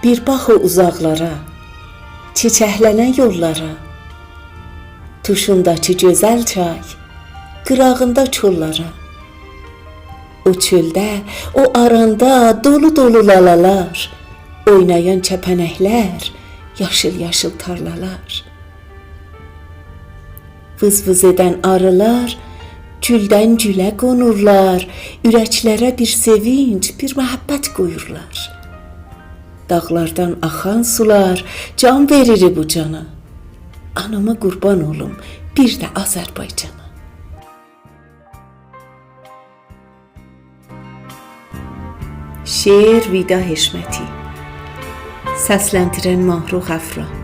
Bir bax o uzaqlara, çiçəklənən yollara, tuşundakı gözəl çay, qırağında çollara. O çöldə, o aranda dolu-dolu lalalar, oynayan kəpənəklər, yaşıl-yaşıl tarlalar. Vız-vız edən arılar, güldən gülə qonurlar, ürəklərə bir sevinç, bir məhəbbət qoyurlar. Dağlardan axan sular can verir bu cana. Anama qurban olum, bir də Azərbaycana. Şeir Vida Heşməti. Səsləndirən Mahruh Əfra.